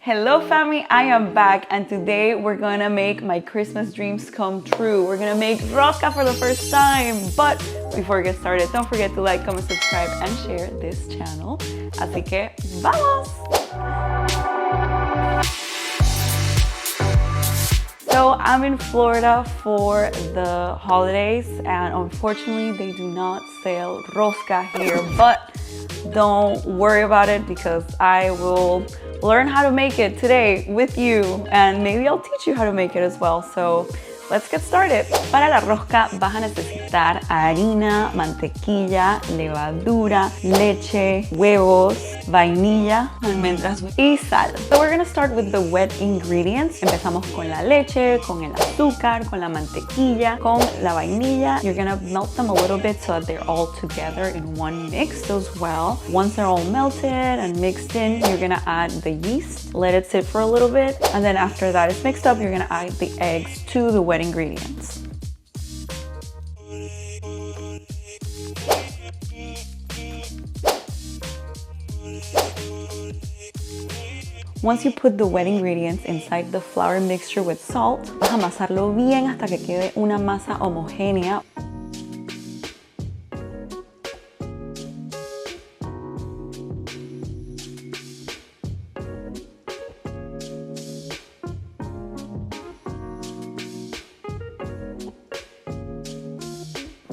Hello family, I am back and today we're gonna make my Christmas dreams come true. We're gonna make rosca for the first time. But before we get started, don't forget to like, comment, subscribe, and share this channel. Así que, ¡vamos! So I'm in Florida for the holidays and unfortunately they do not sell rosca here, but don't worry about it because I will learn how to make it today with you and maybe I'll teach you how to make it as well. So let's get started. Para la rosca vas a necesitar harina, mantequilla, levadura, leche, huevos, vainilla, almendras y sal. So we're gonna start with the wet ingredients. Empezamos con la leche, con el azúcar, con la mantequilla, con la vainilla. You're gonna melt them a little bit so that they're all together in one mix. Those well. Once they're all melted and mixed in, you're gonna add the yeast, let it sit for a little bit, and then after that is mixed up, you're gonna add the eggs to the wet ingredients. Once you put the wet ingredients inside the flour mixture with salt, vas a amasarlo bien hasta que quede una masa homogénea.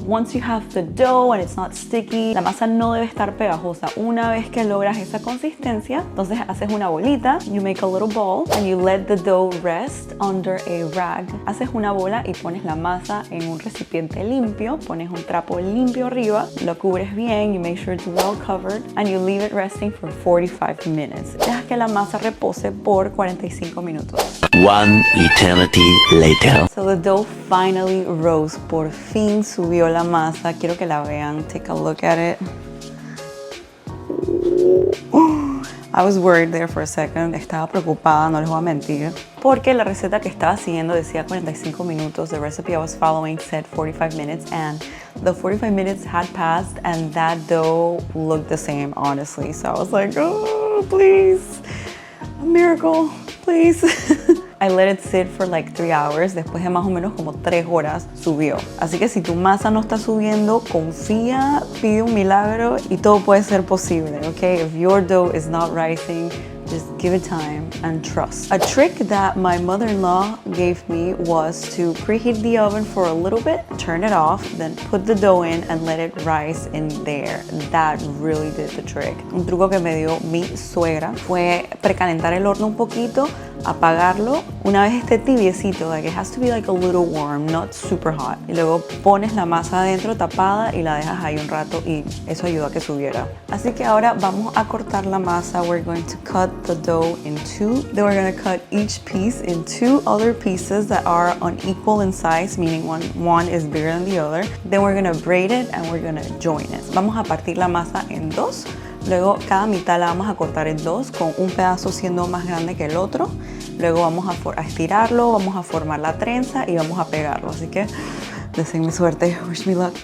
Once you have the dough and it's not sticky, la masa no debe estar pegajosa. Una vez que logras esa consistencia, entonces haces una bolita, you make a little ball, and you let the dough rest under a rag. Haces una bola y pones la masa en un recipiente limpio, pones un trapo limpio arriba, lo cubres bien, you make sure it's well covered, and you leave it resting for 45 minutes. Dejas que la masa repose por 45 minutos. One eternity later. So the dough finally rose. Por fin subió la masa. Quiero que la vean. Take a look at it. I was worried there for a second. Estaba preocupada, no les voy a mentir. Porque la receta que estaba siguiendo decía 45 minutos. The recipe I was following said 45 minutes. And the 45 minutes had passed and that dough looked the same, honestly. So I was like, oh, please. A miracle, please. I let it sit for like 3 hours. Después de más o menos como 3 horas subió. Así que si tu masa no está subiendo, confía, pide un milagro y todo puede ser posible, okay? If your dough is not rising, just give it time and trust. A trick that my mother-in-law gave me was to preheat the oven for a little bit, turn it off, then put the dough in and let it rise in there. That really did the trick. Un truco que me dio mi suegra fue precalentar el horno un poquito, apagarlo una vez esté tibiecito, like it has to be like a little warm, not super hot. Y luego pones la masa adentro tapada y la dejas ahí un rato y eso ayuda a que subiera. Así que ahora vamos a cortar la masa. We're going to cut the dough in two. Then we're going to cut each piece in 2 other pieces that are unequal in size, meaning one is bigger than the other. Then we're going to braid it and we're going to join it. Vamos a partir la masa en 2. Luego cada mitad la vamos a cortar en 2 con un pedazo siendo más grande que el otro. Luego vamos a estirarlo, vamos a formar la trenza y vamos a pegarlo. Así que deseenme suerte, wish me luck.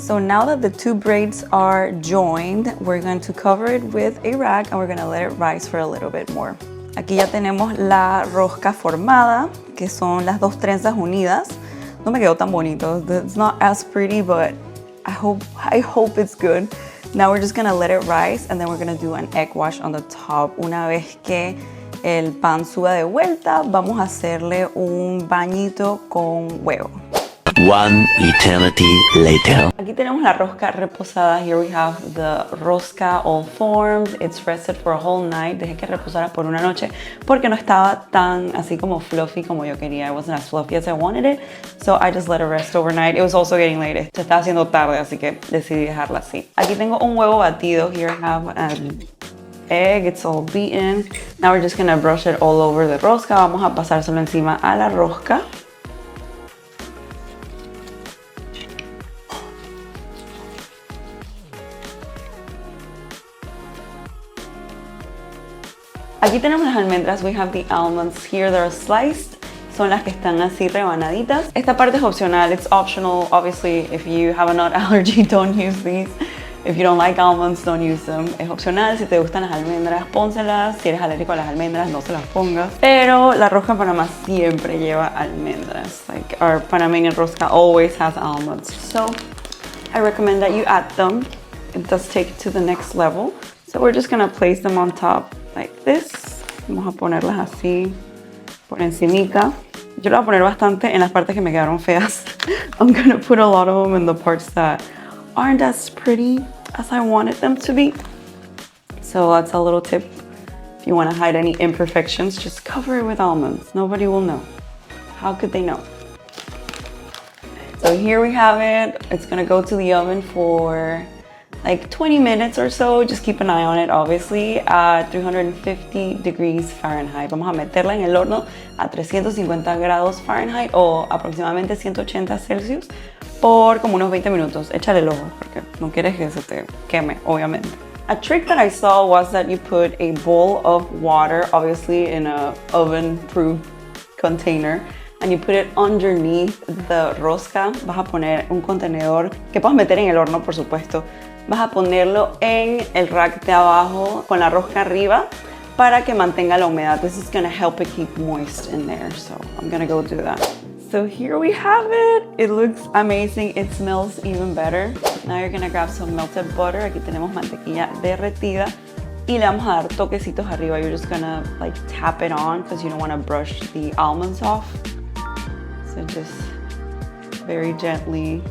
So now that the two braids are joined, we're going to cover it with a rag and we're going to let it rise for a little bit more. Aquí ya tenemos la rosca formada, que son las dos trenzas unidas. No me quedó tan bonito. It's not as pretty, but I hope it's good. Now we're just gonna let it rise and then we're gonna do an egg wash on the top. Una vez que el pan suba de vuelta, vamos a hacerle un bañito con huevo. One eternity later. Aquí tenemos la rosca reposada. Here we have the rosca all formed. It's rested for a whole night. Dejé que reposara por una noche porque no estaba tan así como fluffy como yo quería. It wasn't as fluffy as I wanted it. So I just let it rest overnight. It was also getting late. Se estaba haciendo tarde, así que decidí dejarla así. Aquí tengo un huevo batido. Here I have an egg. It's all beaten. Now we're just gonna brush it all over the rosca. Vamos a pasárselo encima a la rosca. Aquí tenemos las almendras. We have the almonds here. They're sliced. Son las que están así rebanaditas. Esta parte es opcional. It's optional. Obviously, if you have a nut allergy, don't use these. If you don't like almonds, don't use them. Es opcional. Si te gustan las almendras, pónselas. Si eres alérgico a las almendras, no se las pongas. Pero la rosca en Panamá siempre lleva almendras. Like our Panamanian rosca always has almonds. So I recommend that you add them. It does take it to the next level. So we're just gonna place them on top like this. Vamos a ponerlas así por encimita. Yo lo voy a poner bastante en las partes que me quedaron feas. I'm gonna put a lot of them in the parts that aren't as pretty as I wanted them to be. So that's a little tip. If you want to hide any imperfections, just cover it with almonds. Nobody will know. How could they know? So here we have it. It's gonna go to the oven for like 20 minutes or so. Just keep an eye on it, obviously, at 350 degrees Fahrenheit. Vamos a meterla en el horno a 350 grados Fahrenheit o aproximadamente 180 Celsius por como unos 20 minutos. Échale el ojo porque no quieres que se te queme, obviamente. A trick that I saw was that you put a bowl of water, obviously in a oven-proof container, and you put it underneath the rosca. Vas a poner un contenedor que puedes meter en el horno, por supuesto. Vas a ponerlo en el rack de abajo con la rosca arriba para que mantenga la humedad. This is gonna help it keep moist in there. So I'm gonna go do that. So here we have it. It looks amazing. It smells even better. Now you're gonna grab some melted butter. Aquí tenemos mantequilla derretida. Y le vamos a dar toquecitos arriba. You're just gonna like tap it on because you don't wanna brush the almonds off. So just very gently.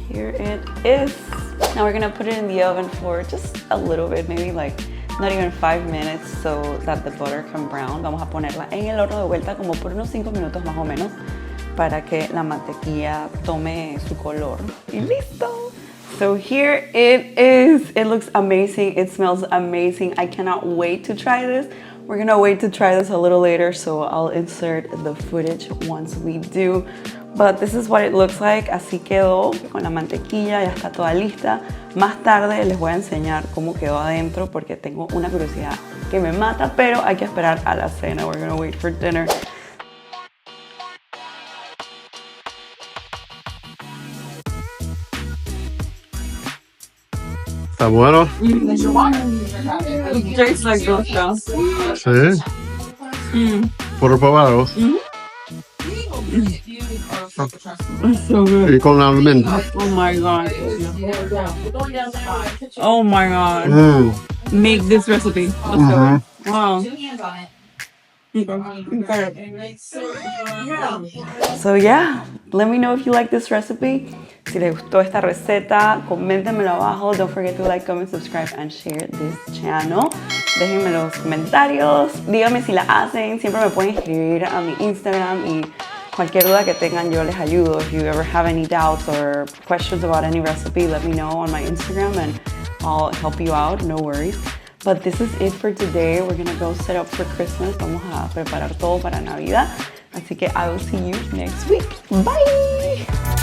Here it is. Now we're gonna put it in the oven for just a little bit, maybe like not even 5 minutes so that the butter can brown. Vamos a ponerla en el horno de vuelta como por unos 5 minutos más o menos para que la mantequilla tome su color. Y listo. So here it is. It looks amazing. It smells amazing. I cannot wait to try this. We're gonna wait to try this a little later, so I'll insert the footage once we do. But this is what it looks like. Así quedó con la mantequilla, ya está toda lista. Más tarde les voy a enseñar cómo quedó adentro porque tengo una curiosidad que me mata, pero hay que esperar a la cena. We're gonna wait for dinner. Está bueno. Tastes like rosca. Sí. ¿Por probarlos? So good. Y con almendras. Oh my god. Oh my god. Make this recipe. Let's go. Wow. So yeah, let me know if you like this recipe. Si les gustó esta receta, coméntenmelo abajo. Don't forget to like, comment, subscribe, and share this channel. Déjenme los comentarios. Díganme si la hacen. Siempre me pueden escribir a mi Instagram y cualquier duda que tengan yo les ayudo. If you ever have any doubts or questions about any recipe, let me know on my Instagram and I'll help you out. No worries. But this is it for today. We're gonna go set up for Christmas. Vamos a preparar todo para Navidad. Así que I will see you next week. Bye!